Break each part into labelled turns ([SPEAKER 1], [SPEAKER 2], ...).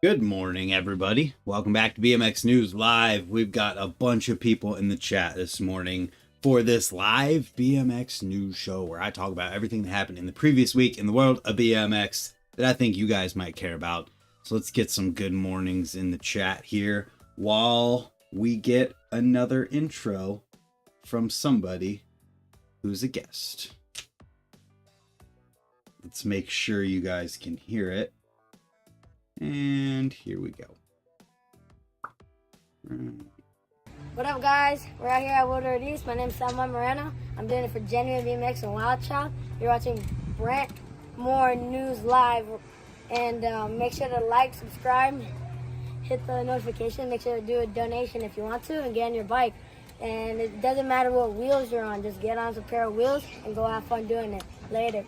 [SPEAKER 1] Good morning, everybody. Welcome back to BMX News Live. We've got a bunch of people in the chat this morning for this live BMX news show where I talk about everything that happened in the previous week in the world of BMX that I think you guys might care about. So let's get some good mornings in the chat here while we get another intro from somebody who's a guest. Let's make sure you guys can hear it. And here we go.
[SPEAKER 2] What up, guys? We're out here at Woodward East. My name's Salman Moreno. I'm doing it for Genuine BMX and Wild Child. You're watching Brent Moore News Live. And make sure to like, subscribe, hit the notification. Make sure to do a donation if you want to and get on your bike. And it doesn't matter what wheels you're on. Just get on some pair of wheels and go have fun doing it. Later.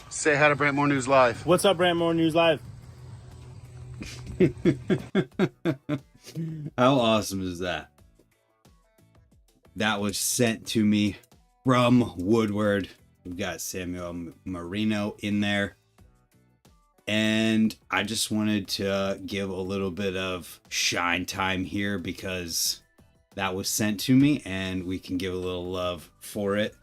[SPEAKER 3] Say hi to Brantmore News Live.
[SPEAKER 4] What's up, Brantmore News Live?
[SPEAKER 1] How awesome is that? That was sent to me from Woodward. We've got Samuel Marino in there. And I just wanted to give a little bit of shine time here because that was sent to me and we can give a little love for it.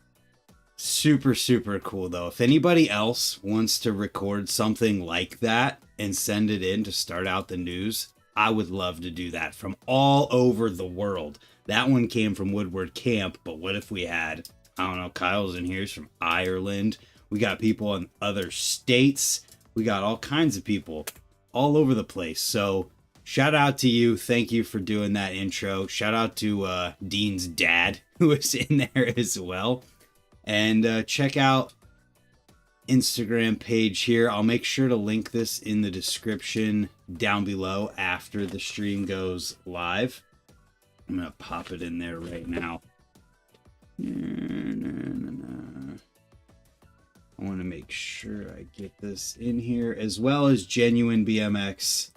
[SPEAKER 1] Super, super cool though. If anybody else wants to record something like that and send it in to start out the news, I would love to do that from all over the world. That one came from Woodward Camp, but what if we had, I don't know, Kyle's in here, he's from Ireland. We got people in other states. We got all kinds of people all over the place. So shout out to you. Thank you for doing that intro. Shout out to Dean's dad who was in there as well. And check out Instagram page here. I'll make sure to link this in the description down below after the stream goes live. I'm going to pop it in there right now. I want to make sure I get this in here, as well as Genuine BMX,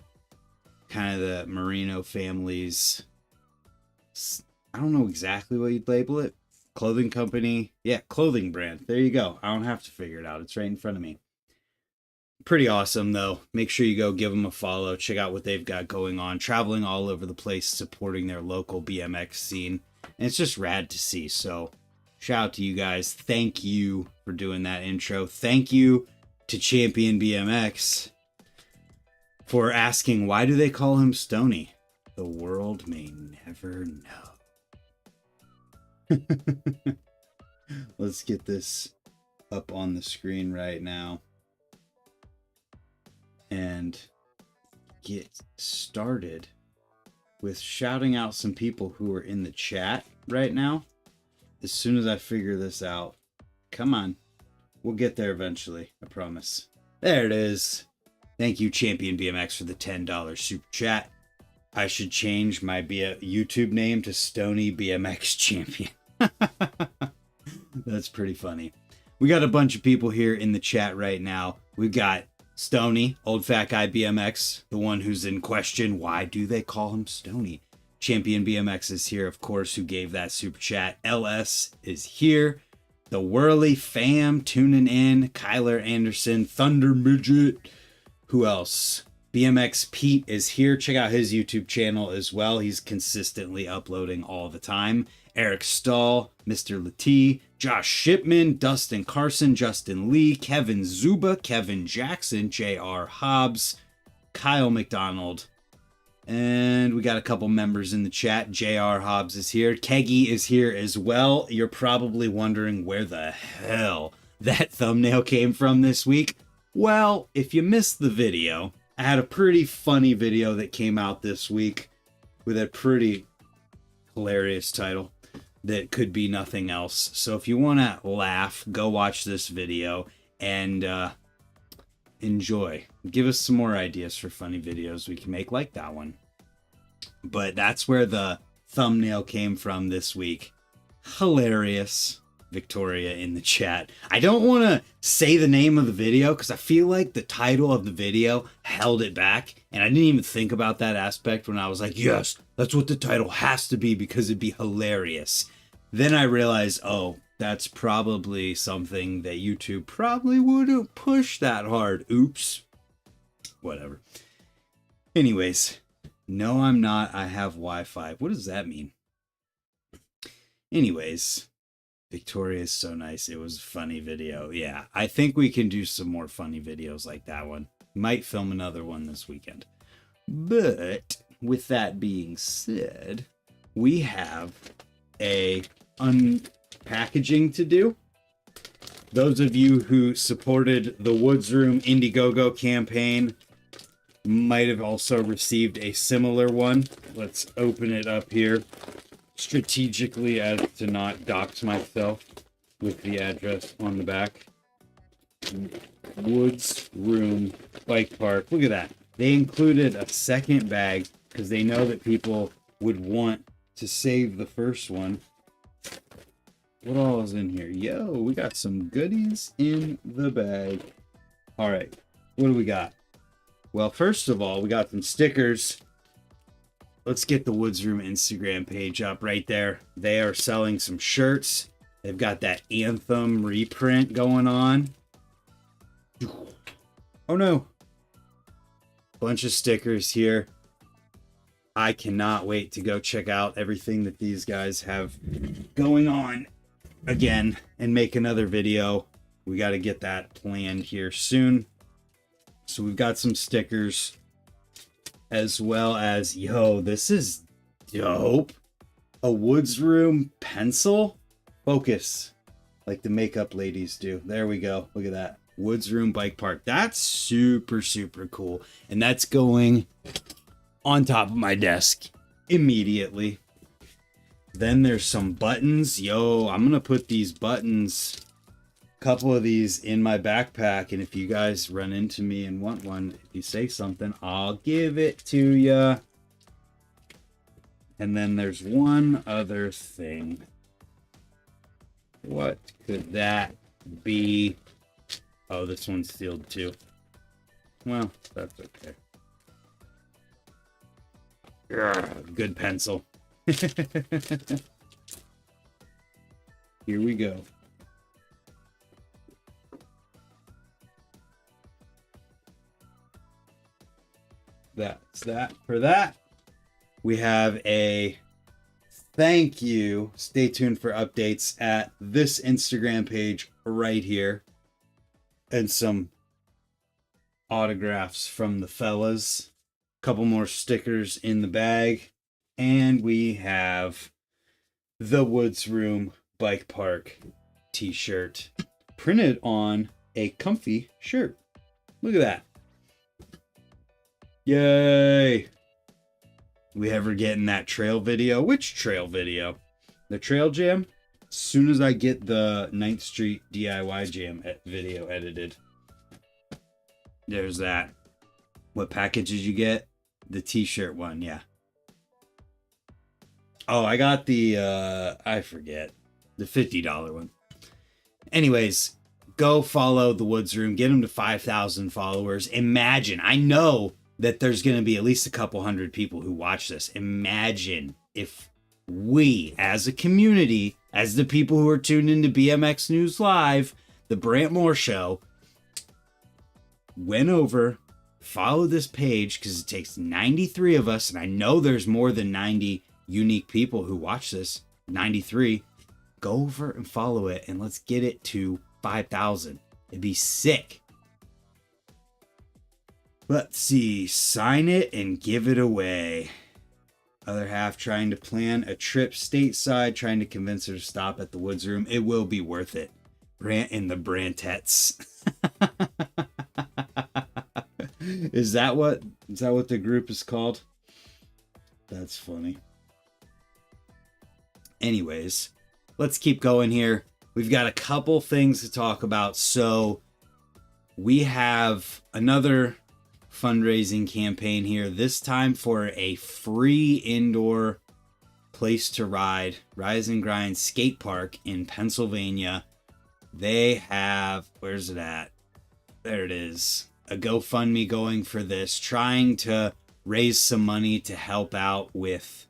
[SPEAKER 1] kind of the Marino families. I don't know exactly what you'd label it. Clothing company. Yeah, clothing brand. There you go. I don't have to figure it out. It's right in front of me. Pretty awesome, though. Make sure you go give them a follow. Check out what they've got going on. Traveling all over the place, supporting their local BMX scene. And it's just rad to see. So shout out to you guys. Thank you for doing that intro. Thank you to Champion BMX for asking, why do they call him Stony? The world may never know. Let's get this up on the screen right now and get started with shouting out some people who are in the chat right now. As soon as I figure this out, come on, we'll get there eventually, I promise. There it is. Thank you, Champion BMX, for the $10 super chat. I should change my YouTube name to Stony BMX Champion. That's pretty funny. We got a bunch of people here in the chat right now. We've got Stony, Old Fat Guy BMX, the one who's in question. Why do they call him Stony? Champion BMX is here, of course, who gave that super chat. LS is here. The Whirly fam tuning in. Kyler Anderson, Thunder Midget. Who else? BMX Pete is here. Check out his YouTube channel as well. He's consistently uploading all the time. Eric Stahl, Mr. Lati, Josh Shipman, Dustin Carson, Justin Lee, Kevin Zuba, Kevin Jackson, J.R. Hobbs, Kyle McDonald, and we got a couple members in the chat. J.R. Hobbs is here. Keggy is here as well. You're probably wondering where the hell that thumbnail came from this week. Well, if you missed the video, I had a pretty funny video that came out this week with a pretty hilarious title that could be nothing else. So if you want to laugh, go watch this video and enjoy. Give us some more ideas for funny videos we can make like that one. But that's where the thumbnail came from this week. Hilarious. Victoria in the chat. I don't want to say the name of the video because I feel like the title of the video held it back, and I didn't even think about that aspect when I was like, yes, that's what the title has to be because it'd be hilarious. Then I realized, oh, that's probably something that YouTube probably wouldn't push that hard. Oops. Whatever. Anyways, no, I'm not. I have Wi-Fi. What does that mean? Anyways, Victoria is so nice. It was a funny video. Yeah, I think we can do some more funny videos like that one. Might film another one this weekend. But with that being said, we have a unpackaging to do. Those of you who supported the Woods Room Indiegogo campaign might have also received a similar one. Let's open it up here strategically as to not dox myself with the address on the back. Woods Room Bike Park. Look at that. They included a second bag because they know that people would want to save the first one. What all is in here? Yo, we got some goodies in the bag. All right, what do we got? Well, first of all, we got some stickers. Let's get the Woods Room Instagram page up right there. They are selling some shirts. They've got that Anthem reprint going on. Oh no. Bunch of stickers here. I cannot wait to go check out everything that these guys have going on again and make another video. We got to get that planned here soon. So we've got some stickers as well as, yo, this is dope. A Woods Room pencil. Focus. Like the makeup ladies do. There we go. Look at that. Woods Room Bike Park. That's super, super cool. And that's going on top of my desk immediately. Then there's some buttons. Yo, I'm going to put these buttons, a couple of these in my backpack. And if you guys run into me and want one, if you say something, I'll give it to you. And then there's one other thing. What could that be? Oh, this one's sealed too. Well, that's okay. Yeah, good pencil. Here we go. That's that for that. We have a thank you. Stay tuned for updates at this Instagram page right here. And some autographs from the fellas. Couple more stickers in the bag. And we have the Woods Room Bike Park t-shirt printed on a comfy shirt. Look at that. Yay. We ever getting that trail video? Which trail video? The trail jam? As soon as I get the 9th Street DIY jam video edited. There's that. What package did you get? The t-shirt one, yeah. Oh, I got the, I forget. The $50 one. Anyways, go follow the Woods Room. Get them to 5,000 followers. Imagine, I know that there's going to be at least a couple hundred people who watch this. Imagine if we, as a community, as the people who are tuned into BMX News Live, the Brant Moore Show, went over, follow this page, because it takes 93 of us, and I know there's more than 90 unique people who watch this. 93. Go over and follow it, and let's get it to 5,000. It'd be sick. Let's see. Sign it and give it away. Other half trying to plan a trip stateside, trying to convince her to stop at the Woods Room. It will be worth it. Brant and the Brantettes. Is that what the group is called? That's funny. Anyways, let's keep going here. We've got a couple things to talk about. So we have another fundraising campaign here, this time for a free indoor place to ride, Rise and Grind skate park in Pennsylvania. They have, where's it at? There it is. A GoFundMe going for this, trying to raise some money to help out with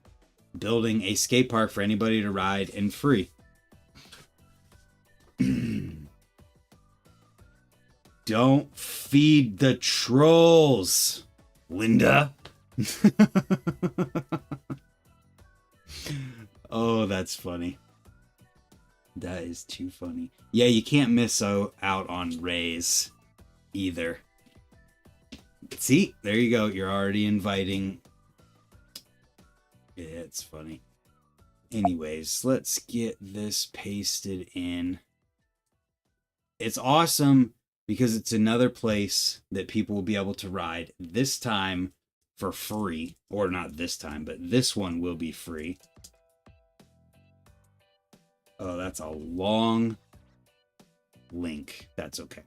[SPEAKER 1] building a skate park for anybody to ride and free. Don't feed the trolls, Linda. Oh, that's funny. That is too funny. Yeah, you can't miss out on Rays either. See, there you go. You're already inviting. Yeah, it's funny. Anyways, let's get this pasted in. It's awesome because it's another place that people will be able to ride, this time for free. Or not this time, but this one will be free. Oh, that's a long link. That's okay.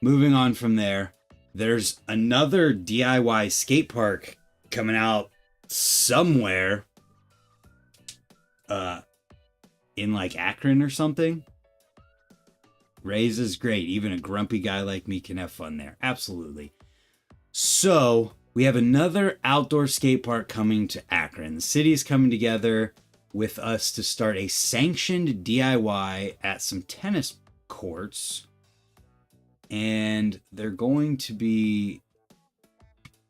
[SPEAKER 1] Moving on from there, there's another DIY skate park coming out somewhere in like Akron or something. Rays is great. Even a grumpy guy like me can have fun there. Absolutely. So we have another outdoor skate park coming to Akron. The city is coming together with us to start a sanctioned DIY at some tennis courts. And they're going to be,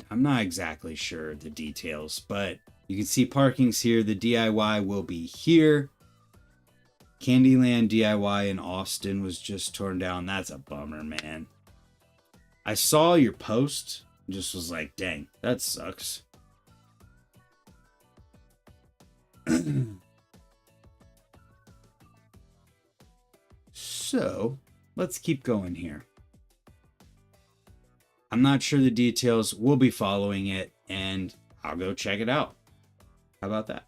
[SPEAKER 1] I'm not exactly sure the details, but you can see parking's here. The DIY will be here. Candyland DIY in Austin was just torn down. That's a bummer, man. I saw your post and just was like, dang, that sucks. So, let's keep going here. I'm not sure the details. We'll be following it, and I'll go check it out. How about that?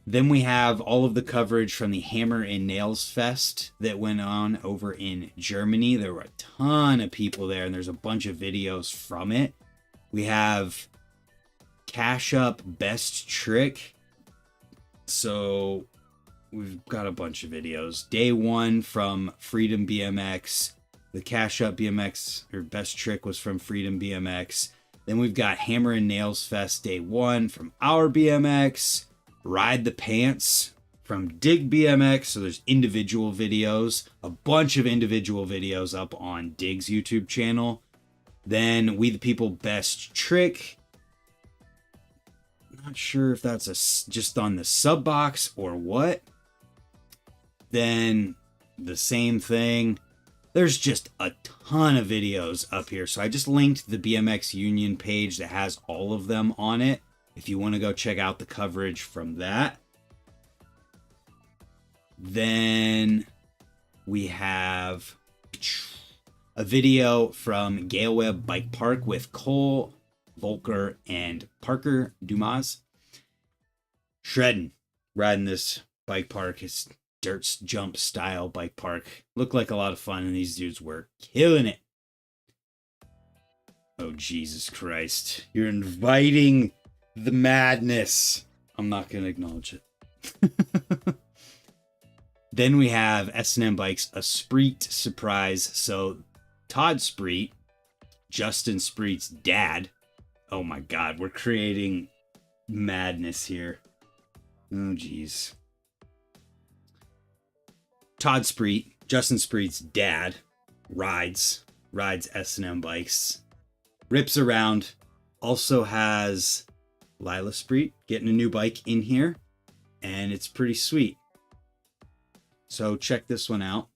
[SPEAKER 1] Then we have all of the coverage from the Hammer and Nails Fest that went on over in Germany. There were a ton of people there, and there's a bunch of videos from it. We have Cash Up Best Trick. So we've got a bunch of videos. Day one from Freedom BMX. The Cash Up BMX or Best Trick was from Freedom BMX. Then we've got Hammer and Nails Fest Day 1 from Our BMX. Ride the Pants from Dig BMX. So there's individual videos, a bunch of individual videos up on Dig's YouTube channel. Then We the People Best Trick. Not sure if that's just on the sub box or what. Then the same thing. There's just a ton of videos up here. So I just linked the BMX Union page that has all of them on it, if you want to go check out the coverage from that. Then we have a video from Gale Webb Bike Park with Cole Volker and Parker Dumas. Shredding, riding this bike park. It's dirt jump style bike park. Looked like a lot of fun, and these dudes were killing it. Oh, Jesus Christ. You're inviting the madness. I'm not going to acknowledge it. Then we have S&M Bikes, a Spreet surprise. So Todd Spreet, Justin Spreet's dad. Oh my God, we're creating madness here. Oh, geez. Todd Spreet, Justin Spreet's dad, rides S&M Bikes. Rips around. Also has Lila Spreet getting a new bike in here, and it's pretty sweet. So check this one out.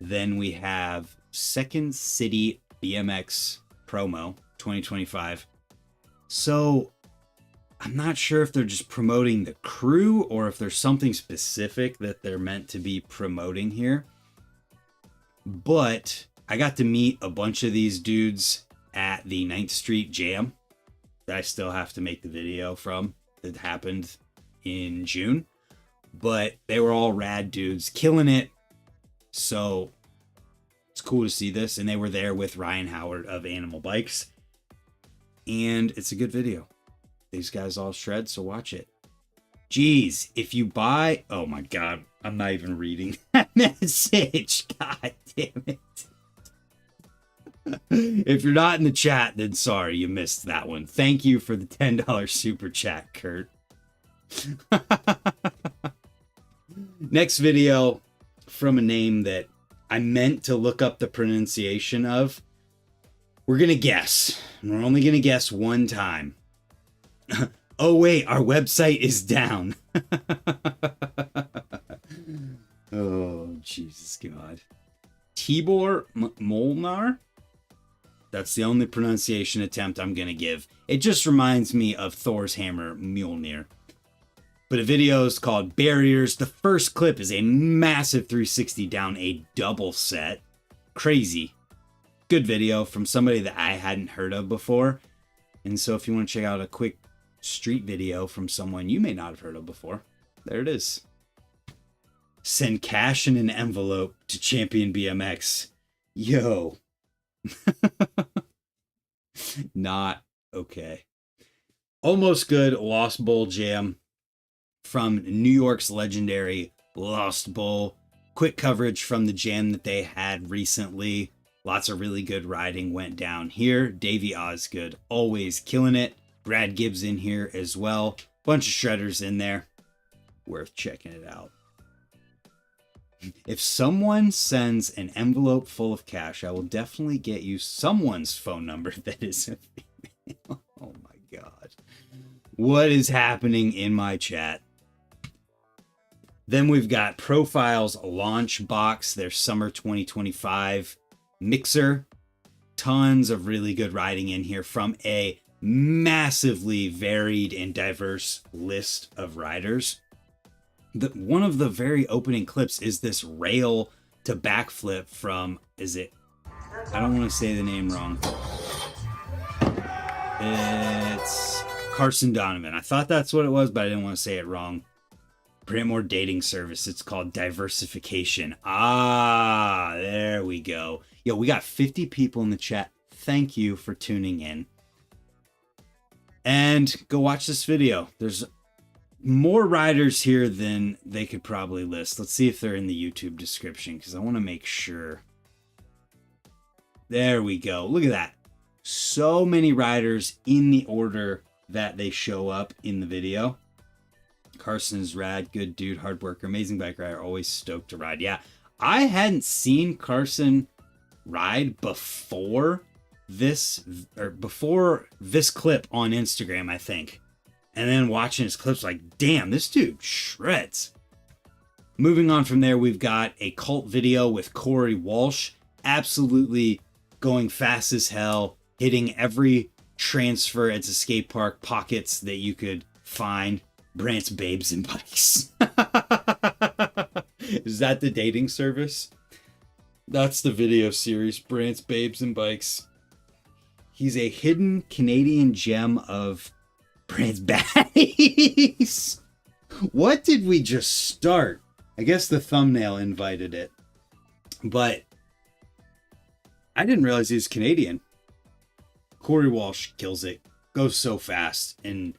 [SPEAKER 1] Then we have Second City BMX promo 2025. So I'm not sure if they're just promoting the crew or if there's something specific that they're meant to be promoting here. But I got to meet a bunch of these dudes at the 9th Street Jam that I still have to make the video from, that happened in June. But they were all rad dudes, killing it. So it's cool to see this. And they were there with Ryan Howard of Animal Bikes. And it's a good video. These guys all shred, so watch it. Geez, if you buy... Oh my God, I'm not even reading that message. God damn it. If you're not in the chat, then sorry, you missed that one. Thank you for the $10 super chat, Kurt. Next video from a name that I meant to look up the pronunciation of. We're going to guess. We're only going to guess one time. Oh, wait, our website is down. Oh, Jesus God. Tibor Molnar? That's the only pronunciation attempt I'm going to give. It just reminds me of Thor's hammer, Mjolnir. But a video is called Barriers. The first clip is a massive 360 down a double set. Crazy. Good video from somebody that I hadn't heard of before. And so if you want to check out a quick street video from someone you may not have heard of before, there it is. Send cash in an envelope to Champion BMX. Yo. Not okay. Almost Good Lost Bowl Jam from New York's legendary Lost Bowl. Quick coverage from the jam that they had recently. Lots of really good riding went down here. Davey Osgood always killing it. Brad Gibbs in here as well. Bunch of shredders in there. Worth checking it out. If someone sends an envelope full of cash, I will definitely get you someone's phone number that is a female. Oh my God. What is happening in my chat? Then we've got Profiles Launch Box, their summer 2025 mixer. Tons of really good riding in here from a massively varied and diverse list of riders. One of the very opening clips is this rail to backflip from, I don't want to say the name wrong. It's Carson Donovan. I thought that's what it was, but I didn't want to say it wrong. Brantmore dating service. It's called Diversification. Ah, there we go. Yo, we got 50 people in the chat. Thank you for tuning in. And go watch this video. There's more riders here than they could probably list. Let's see if they're in the YouTube description because I want to make sure. There we go. Look at that. So many riders in the order that they show up in the video. Carson's rad, good dude, hard worker, amazing bike rider, always stoked to ride. Yeah, I hadn't seen Carson ride before this clip on Instagram, I think. And then watching his clips, like, damn, this dude shreds. Moving on from there, we've got a cult video with Corey Walsh. Absolutely going fast as hell, hitting every transfer at the skate park pockets that you could find. Brant's Babes and Bikes. Is that the dating service? That's the video series, Brant's Babes and Bikes. He's a hidden Canadian gem of Brant's Baddies. What did we just start? I guess the thumbnail invited it. But I didn't realize he was Canadian. Corey Walsh kills it. Goes so fast. And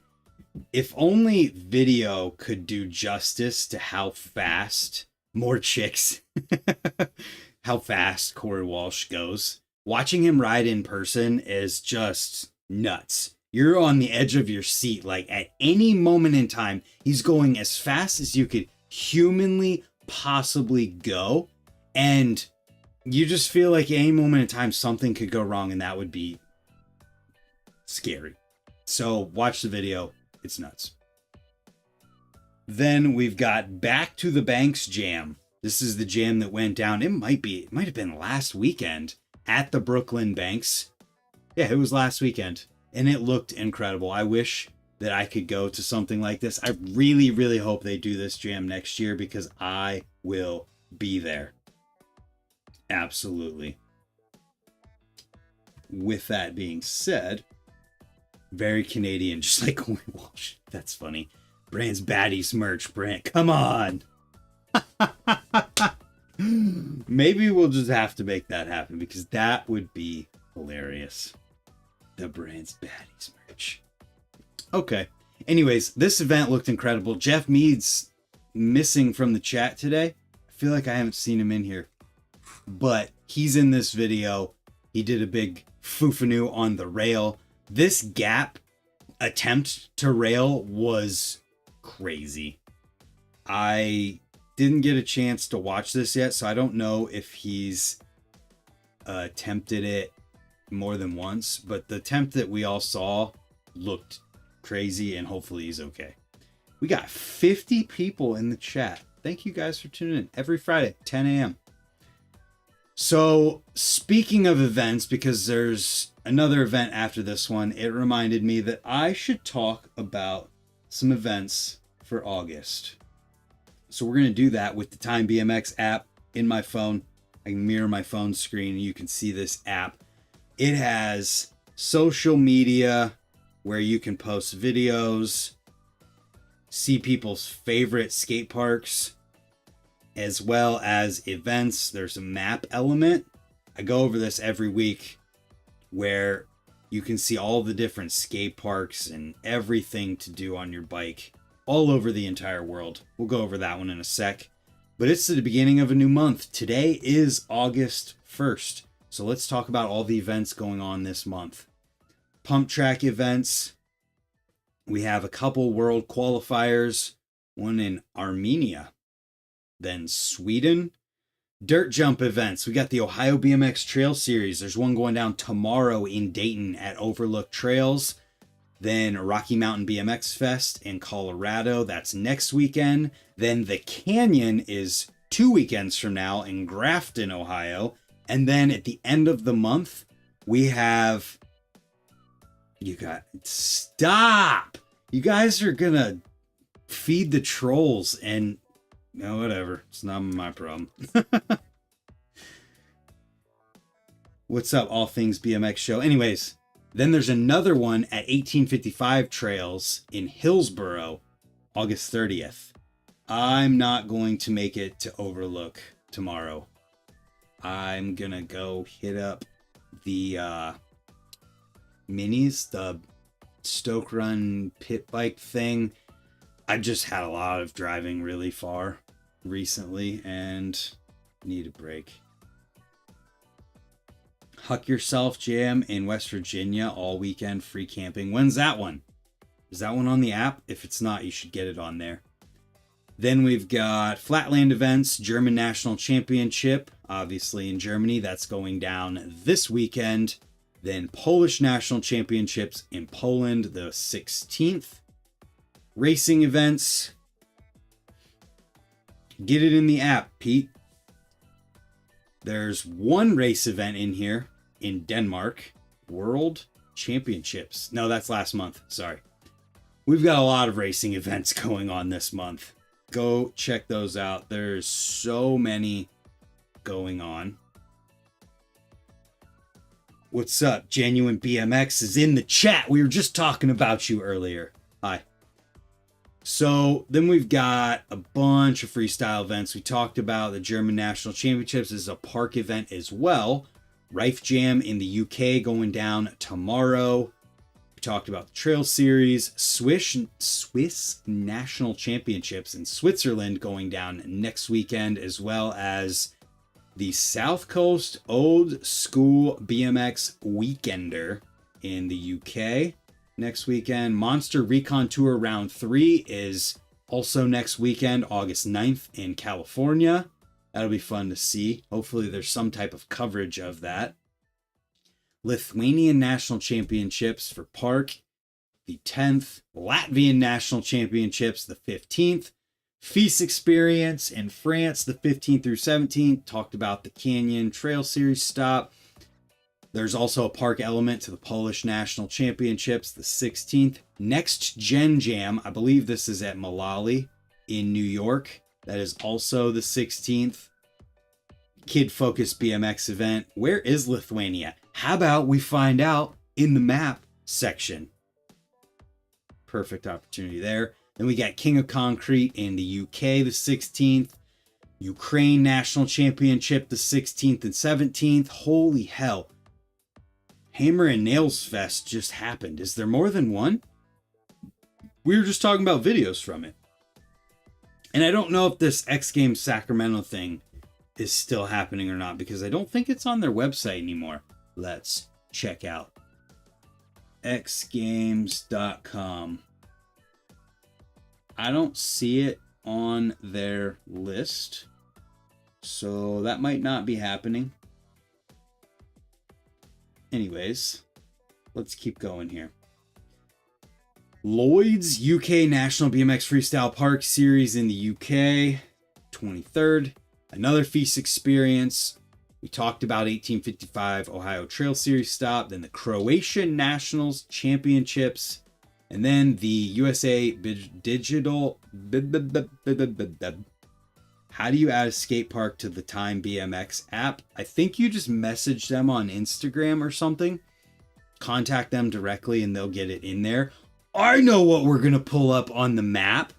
[SPEAKER 1] if only video could do justice to how fast more chicks, how fast Corey Walsh goes. Watching him ride in person is just nuts. You're on the edge of your seat. Like at any moment in time, he's going as fast as you could humanly possibly go. And you just feel like at any moment in time, something could go wrong and that would be scary. So watch the video. It's nuts. Then we've got Back to the Banks Jam. This is the jam that went down. It might have been last weekend at the Brooklyn Banks. Yeah, it was last weekend. And it looked incredible. I wish that I could go to something like this. I really, really hope they do this jam next year because I will be there. Absolutely. With that being said, very Canadian, just like Corey Walsh. That's funny. Brant's Baddies merch, Brant. Come on. Maybe we'll just have to make that happen because that would be hilarious. The Brant's Baddies merch. Okay. Anyways, this event looked incredible. Jeff Mead's missing from the chat today. I feel like I haven't seen him in here. But he's in this video. He did a big foo-fanoo on the rail. This gap attempt to rail was crazy. I didn't get a chance to watch this yet, so I don't know if he's attempted it more than once, but the attempt that we all saw looked crazy, and hopefully he's okay. We got 50 people in the chat. Thank you guys for tuning in every Friday, 10 a.m. So speaking of events, because there's another event after this one, it reminded me that I should talk about some events for August. So we're going to do that with the Time BMX app in my phone. I can mirror my phone screen and you can see this app. It has social media where you can post videos, see people's favorite skate parks, as well as events. There's a map element. I go over this every week where you can see all the different skate parks and everything to do on your bike all over the entire world. We'll go over that one in a sec. But it's the beginning of a new month. Today is August 1st. So let's talk about all the events going on this month. Pump track events. We have a couple world qualifiers. One in Armenia. Then Sweden. Dirt jump events. We got the Ohio BMX Trail Series. There's one going down tomorrow in Dayton at Overlook Trails. Then Rocky Mountain BMX Fest in Colorado. That's next weekend. Then the Canyon is 2 weekends from now in Grafton, Ohio. And then at the end of the month, we have... Stop! You guys are gonna feed the trolls and... No, whatever. It's not my problem. What's up, All Things BMX Show? Anyways, then there's another one at 1855 Trails in Hillsboro, August 30th. I'm not going to make it to Overlook tomorrow. I'm gonna go hit up the minis, the Stoke Run pit bike thing. I just had a lot of driving really far recently and need a break. Huck Yourself Jam in West Virginia all weekend, free camping. When's that one? Is that one on the app? If it's not, you should get it on there. Then we've got Flatland Events, German National Championship, obviously in Germany. That's going down this weekend. Then Polish National Championships in Poland the 16th. Racing events. Get it in the app, Pete. There's one race event in here in Denmark. World Championships. No, that's last month. Sorry. We've got a lot of racing events going on this month. Go check those out. There's so many going on. What's up? Genuine BMX is in the chat. We were just talking about you earlier. Hi. So then we've got a bunch of freestyle events. We talked about the German National Championships is a park event as well. Rife Jam in the UK going down tomorrow. We talked about the Trail Series. Swiss National Championships in Switzerland going down next weekend, as well as the South Coast Old School BMX Weekender in the UK. Next weekend. Monster Recon Tour Round 3 is also next weekend, August 9th in California. That'll be fun to see. Hopefully there's some type of coverage of that. Lithuanian National Championships for Park, the 10th. Latvian National Championships, the 15th. Feast Experience in France, the 15th through 17th. Talked about the Canyon Trail Series stop. There's also a park element to the Polish National Championships, the 16th. Next Gen Jam, I believe this is at Malali in New York. That is also the 16th. Kid-focused BMX event. Where is Lithuania? How about we find out in the map section? Perfect opportunity there. Then we got King of Concrete in the UK, the 16th. Ukraine National Championship, the 16th and 17th. Holy hell. Hammer and Nails Fest just happened. Is there more than one? We were just talking about videos from it. And I don't know if this X Games Sacramento thing is still happening or not, because I don't think it's on their website anymore. Let's check out xgames.com. I don't see it on their list. So that might not be happening. Anyways, let's keep going here. Lloyd's UK National BMX Freestyle Park Series in the UK, 23rd. Another feast experience. We talked about 1855 Ohio Trail Series stop, then the Croatian Nationals Championships, and then the USA Digital. How do you add a skate park to the Time BMX app? I think you just message them on Instagram or something. Contact them directly and they'll get it in there. I know what we're going to pull up on the map.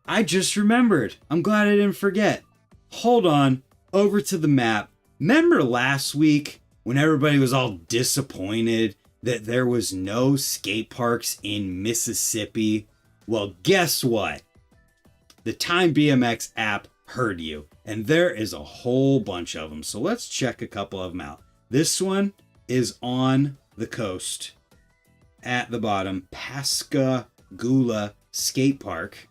[SPEAKER 1] I just remembered. I'm glad I didn't forget. Hold on. Over to the map. Remember last week when everybody was all disappointed that there was no skate parks in Mississippi? Well, guess what? The Time BMX app heard you, and there is a whole bunch of them. So let's check a couple of them out. This one is on the coast at the bottom, Pascagoula Skate Park.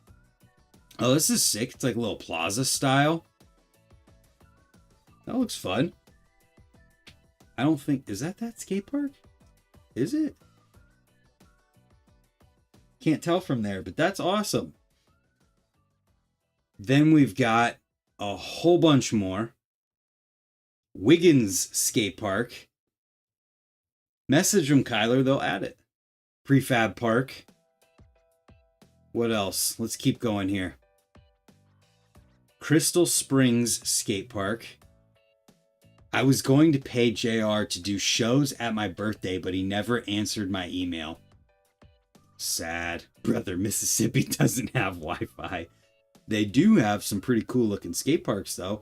[SPEAKER 1] Oh, this is sick. It's like a little plaza style. That looks fun. I don't think... Is that skate park? Is it? Can't tell from there, but that's awesome. Then we've got a whole bunch more. Wiggins Skate Park. Message them, Kyler. They'll add it. Prefab Park. What else? Let's keep going here. Crystal Springs Skate Park. I was going to pay JR to do shows at my birthday, but he never answered my email. Sad. Brother, Mississippi doesn't have Wi-Fi. They do have some pretty cool looking skate parks, though.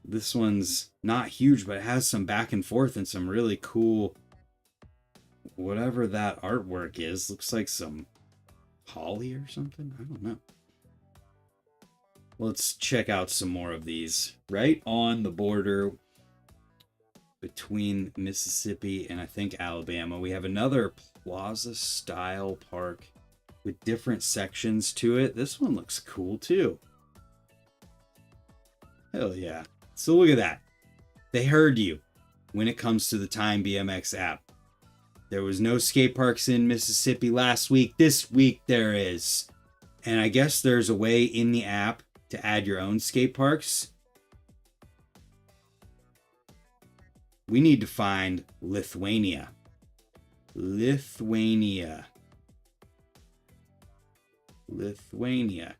[SPEAKER 1] This one's not huge, but it has some back and forth and some really cool... Whatever that artwork is. Looks like some holly or something. I don't know. Let's check out some more of these. Right on the border between Mississippi and I think Alabama, we have another plaza style park with different sections to it. This one looks cool too. Hell yeah. So look at that. They heard you when it comes to the Time BMX app. There was no skate parks in Mississippi last week. This week there is. And I guess there's a way in the app to add your own skate parks. We need to find Lithuania. Lithuania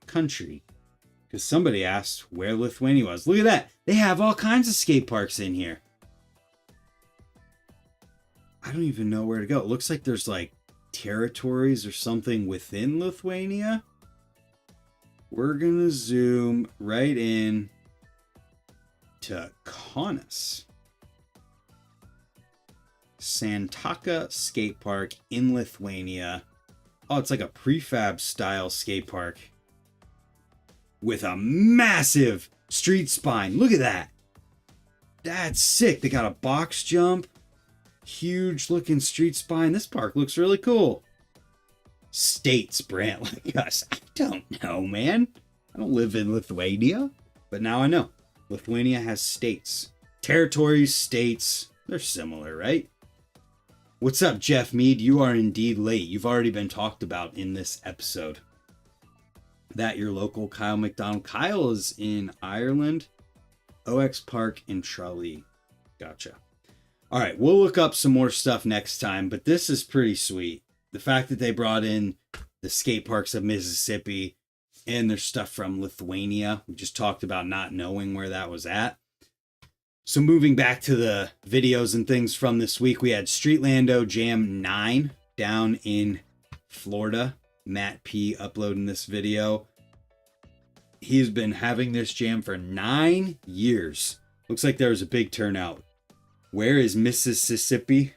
[SPEAKER 1] country. Because somebody asked where Lithuania was. Look at that. They have all kinds of skate parks in here. I don't even know where to go. It looks like there's like territories or something within Lithuania. We're going to zoom right in to Kaunas. Santaka Skate Park in Lithuania. Oh, it's like a prefab style skate park with a massive street spine. Look at that. That's sick. They got a box jump. Huge looking street spine. This park looks really cool. States, Brant, like us. I don't know, man. I don't live in Lithuania. But now I know. Lithuania has states. Territories, states. They're similar, right? What's up, Jeff Mead? You are indeed late. You've already been talked about in this episode. That your local Kyle McDonald. Kyle is in Ireland. OX Park in Tralee. Gotcha. All right, we'll look up some more stuff next time, but this is pretty sweet. The fact that they brought in the skate parks of Mississippi and their stuff from Lithuania. We just talked about not knowing where that was at. So moving back to the videos and things from this week, we had Streetlando Jam 9 down in Florida. Matt P uploading this video. He's been having this jam for 9 years. Looks like there was a big turnout. Where is Mississippi?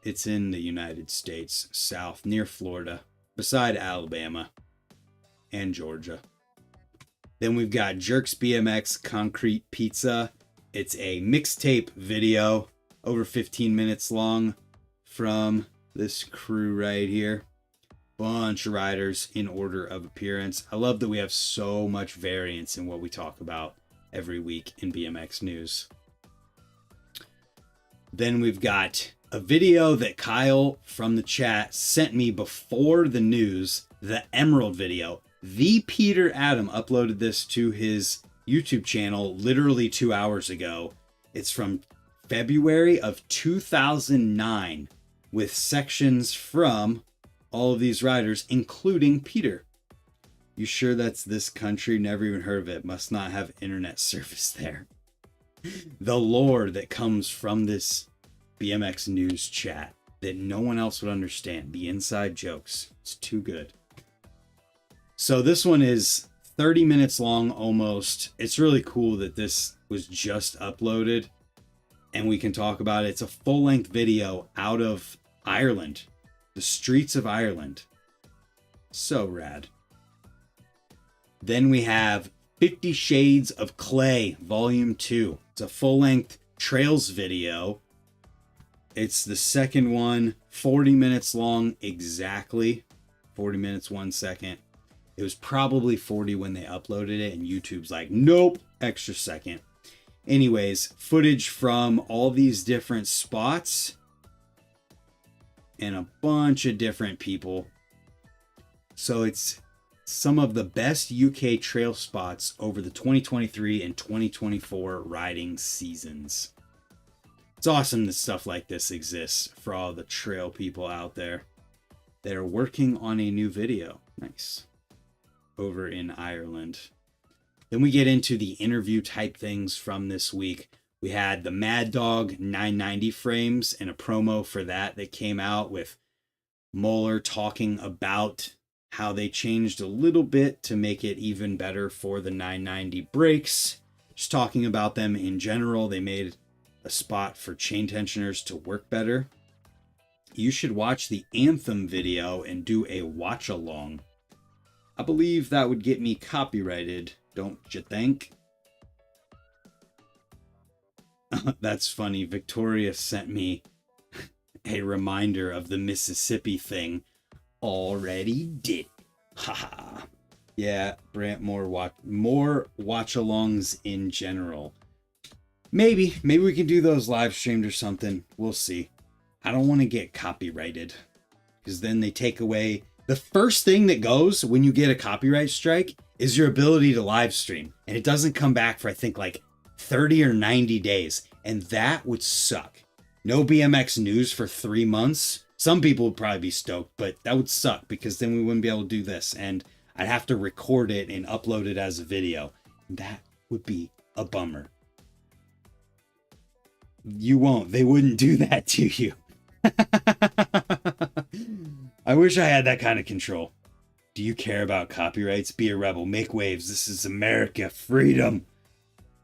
[SPEAKER 1] It's in the United States, south, near Florida, beside Alabama and Georgia. Then we've got Jerks BMX Concrete Pizza. It's a mixtape video, over 15 minutes long, from this crew right here. bunch of riders in order of appearance. I love that we have so much variance in what we talk about every week in BMX news. Then we've got a video that Kyle from the chat sent me before the news, the Emerald video. The Peter Adam uploaded this to his YouTube channel literally 2 hours ago. It's from February of 2009 with sections from all of these riders, including Peter. You sure that's this country? Never even heard of it. Must not have internet service there. The lore that comes from this BMX news chat that no one else would understand. The inside jokes. It's too good. So this one is 30 minutes long almost. It's really cool that this was just uploaded and we can talk about it. It's a full-length video out of Ireland, the streets of Ireland. So rad. Then we have 50 Shades of Clay, Volume 2. It's a full-length trails video. It's the second one, 40 minutes long exactly. 40 minutes, 1 second. It was probably 40 when they uploaded it, and YouTube's like, nope, extra second. Anyways, footage from all these different spots and a bunch of different people. So it's some of the best UK trail spots over the 2023 and 2024 riding seasons. It's awesome that stuff like this exists for all the trail people out there that are working on a new video. Nice. Over in Ireland. Then we get into the interview type things from this week. We had the Mad Dog 990 frames and a promo for that came out with Moeller talking about how they changed a little bit to make it even better for the 990 brakes. Just talking about them in general. They made a spot for chain tensioners to work better. You should watch the Anthem video and do a watch along. I believe that would get me copyrighted, don't you think? That's funny. Victoria sent me a reminder of the Mississippi thing. Already did. Haha. Yeah, Brant, more watch-alongs in general. Maybe we can do those live streamed or something. We'll see. I don't want to get copyrighted because then they take away the first thing that goes when you get a copyright strike is your ability to live stream, and it doesn't come back for I think like 30 or 90 days, and that would suck. No BMX news for 3 months. Some people would probably be stoked, but that would suck because then we wouldn't be able to do this, and I'd have to record it and upload it as a video. That would be a bummer. You won't. They wouldn't do that to you. I wish I had that kind of control. Do you care about copyrights? Be a rebel. Make waves. This is America. Freedom.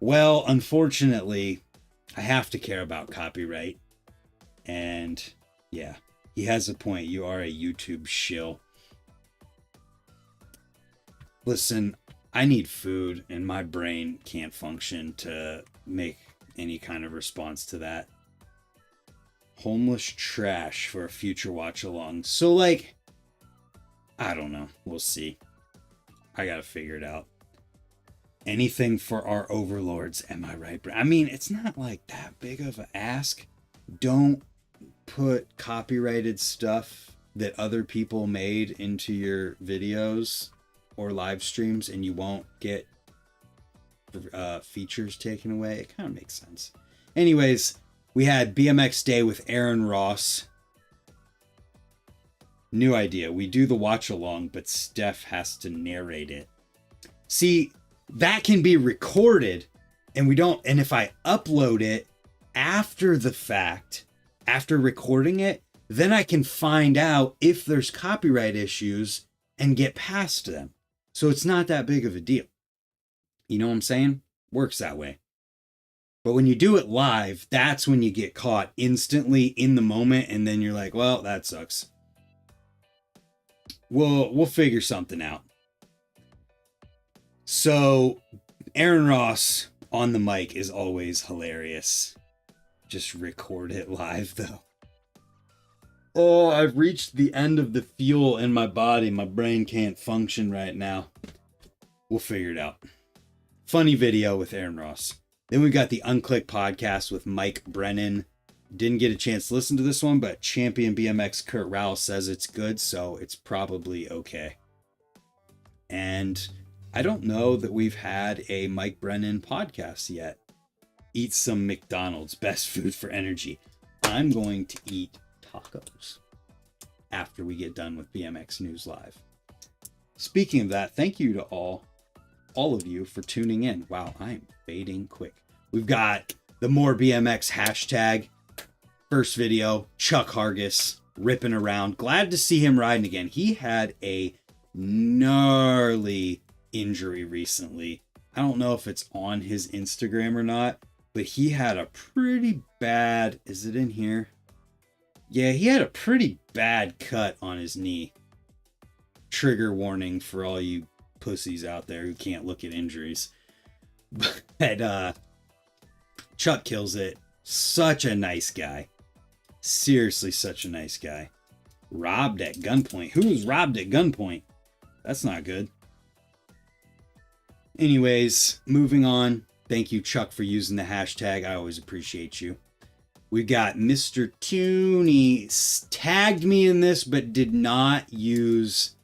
[SPEAKER 1] Well, unfortunately, I have to care about copyright. And yeah, he has a point. You are a YouTube shill. Listen, I need food and my brain can't function to make any kind of response to that. Homeless trash for a future watch along. So like, I don't know. We'll see. I gotta figure it out. Anything for our overlords. Am I right? I mean, it's not like that big of an ask. Don't put copyrighted stuff that other people made into your videos or live streams and you won't get features taken away. It kind of makes sense. Anyways, we had BMX Day with Aaron Ross. New idea. We do the watch along, but Steph has to narrate it. See, that can be recorded and we don't. And if I upload it after the fact, after recording it, then I can find out if there's copyright issues and get past them. So it's not that big of a deal. You know what I'm saying? Works that way. But when you do it live, that's when you get caught instantly in the moment. And then you're like, well, that sucks. We'll figure something out. So Aaron Ross on the mic is always hilarious. Just record it live though. Oh, I've reached the end of the fuel in my body. My brain can't function right now. We'll figure it out. Funny video with Aaron Ross. Then we got the Unclick podcast with Mike Brennan. Didn't get a chance to listen to this one, but Champion BMX Kurt Rowell says it's good, so it's probably okay. And I don't know that we've had a Mike Brennan podcast yet. Eat some McDonald's, best food for energy. I'm going to eat tacos after we get done with BMX News Live. Speaking of that, thank you to all of you for tuning in. Wow, I'm fading quick. We've got the More BMX hashtag. First video, Chuck Hargis ripping around. Glad to see him riding again. He had a gnarly injury recently. I don't know if it's on his Instagram or not, but he had a pretty bad, is it in here? Yeah, he had a pretty bad cut on his knee. Trigger warning for all you pussies out there who can't look at injuries. But Chuck kills it. Such a nice guy. Seriously, such a nice guy. Robbed at gunpoint. Who was robbed at gunpoint? That's not good. Anyways, moving on. Thank you, Chuck, for using the hashtag. I always appreciate you. We got Mr. Tooney tagged me in this, but did not use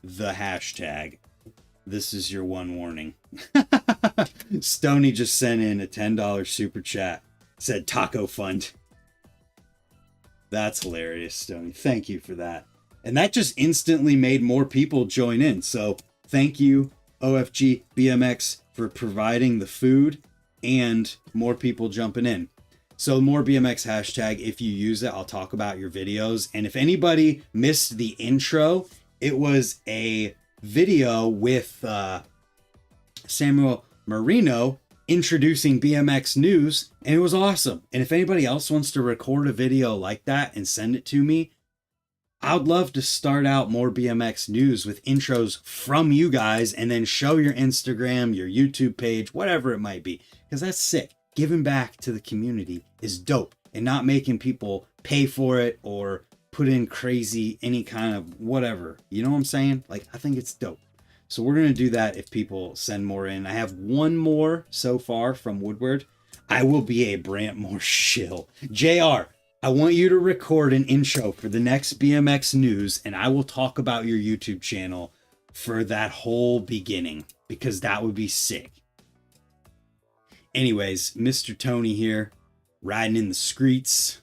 [SPEAKER 1] the hashtag. This is your one warning. Stoney just sent in a $10 super chat. Said Taco Fund. That's hilarious, Stoney. Thank you for that. And that just instantly made more people join in. So thank you, OFG BMX, for providing the food and more people jumping in. So More BMX hashtag, if you use it, I'll talk about your videos. And if anybody missed the intro, it was a video with Samuel Marino introducing BMX news, and it was awesome. And if anybody else wants to record a video like that and send it to me, I'd love to start out More BMX news with intros from you guys and then show your Instagram, your YouTube page, whatever it might be, because that's sick. Giving back to the community is dope, and not making people pay for it or put in crazy any kind of whatever. You know what I'm saying? Like, I think it's dope. So we're going to do that if people send more in. I have one more so far from Woodward. I will be a Brantmore shill. JR, I want you to record an intro for the next BMX news, and I will talk about your YouTube channel for that whole beginning, because that would be sick. Anyways, Mr. Tony here, riding in the streets.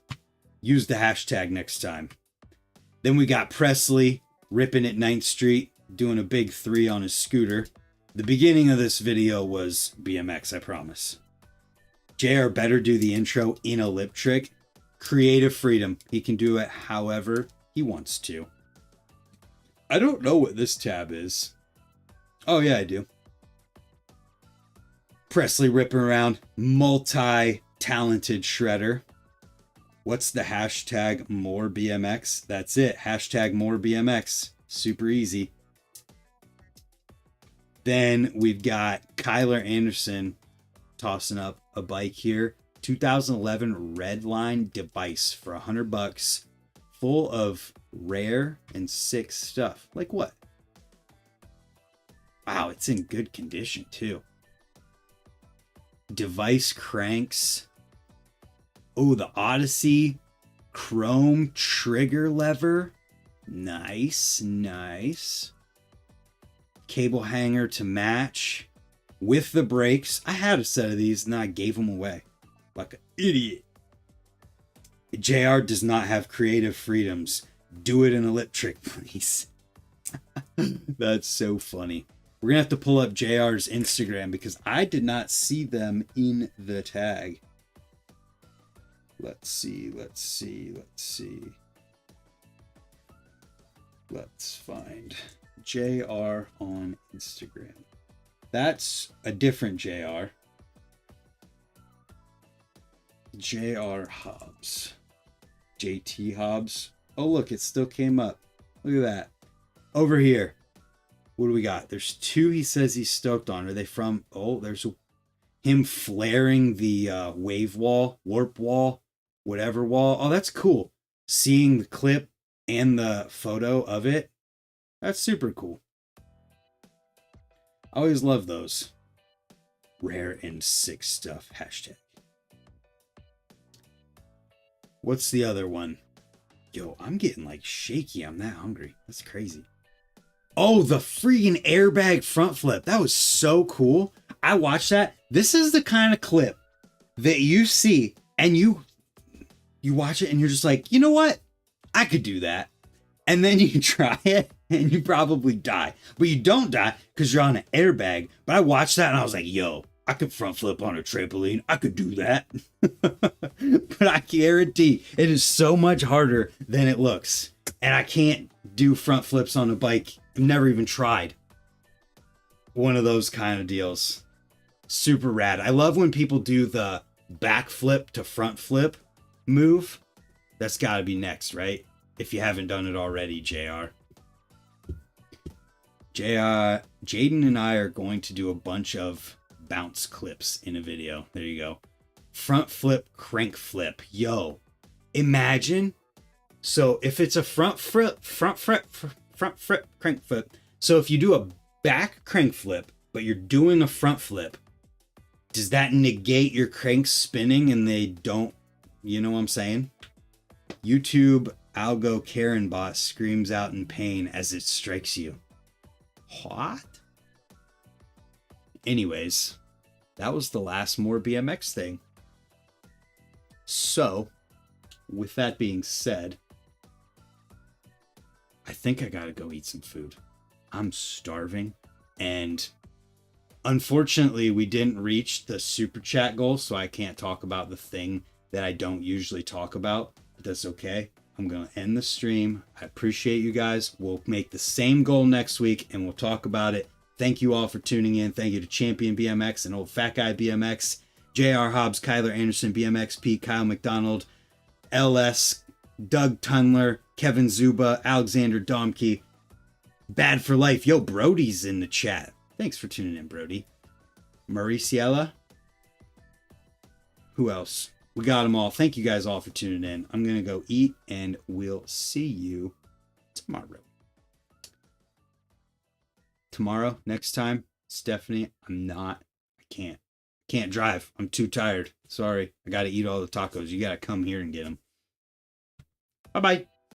[SPEAKER 1] Use the hashtag next time. Then we got Presley ripping at 9th Street, doing a big 3 on his scooter. The beginning of this video was BMX, I promise. JR better do the intro in a lip trick. Creative freedom. He can do it however he wants to. I don't know what this tab is. Oh yeah, I do. Presley ripping around, multi-talented shredder. What's the hashtag More BMX? That's it. Hashtag More BMX. Super easy. Then we've got Kyler Anderson tossing up a bike here. 2011 Redline device for $100, full of rare and sick stuff. Like what? Wow, it's in good condition too. Device cranks. Oh, the Odyssey chrome trigger lever. Nice, nice. Cable hanger to match with the brakes. I had a set of these and I gave them away like an idiot. JR does not have creative freedoms. Do it in a lip trick, please. That's so funny. We're gonna have to pull up JR's Instagram because I did not see them in the tag. Let's see. Let's find JR on Instagram. That's a different JR. JR Hobbs. JT Hobbs. Oh, look, it still came up. Look at that. Over here. What do we got? There's 2 he says he's stoked on. Are they from... Oh, there's him flaring the wave wall, warp wall, whatever wall. Oh, that's cool. seeing the clip and the photo of it, that's super cool. I always love those. Rare and sick stuff, hashtag. What's the other one? Yo, I'm getting like shaky. I'm that hungry. That's crazy. Oh, the freaking airbag front flip. That was so cool. I watched that. This is the kind of clip that you see and you watch it and you're just like, you know what? I could do that. And then you try it and you probably die. But you don't die because you're on an airbag. But I watched that and I was like, yo, I could front flip on a trampoline. I could do that. But I guarantee it is so much harder than it looks. And I can't do front flips on a bike. I've never even tried. One of those kind of deals. Super rad. I love when people do the back flip to front flip move. That's got to be next, right? If you haven't done it already, JR. Jaden and I are going to do a bunch of bounce clips in a video. There you go. Front flip, crank flip. Yo, imagine. So if it's a front flip, crank flip. So if you do a back crank flip, but you're doing a front flip, does that negate your cranks spinning and they don't, you know what I'm saying? YouTube Algo Karen bot screams out in pain as it strikes you. What? Anyways, that was the last more BMX thing. So, with that being said, I think I gotta go eat some food. I'm starving, and unfortunately, we didn't reach the super chat goal, so I can't talk about the thing that I don't usually talk about, but that's okay. I'm going to end the stream. I appreciate you guys. We'll make the same goal next week, and we'll talk about it. Thank you all for tuning in. Thank you to Champion BMX and Old Fat Guy BMX, JR Hobbs, Kyler Anderson, BMXP, Kyle McDonald, LS, Doug Tunler, Kevin Zuba, Alexander Domke, Bad for Life. Yo, Brody's in the chat. Thanks for tuning in, Brody. Mauriciella. Who else? We got them all. Thank you guys all for tuning in. I'm going to go eat, and we'll see you tomorrow. Tomorrow, next time, Stephanie, I can't drive. I'm too tired. Sorry. I got to eat all the tacos. You got to come here and get them. Bye-bye.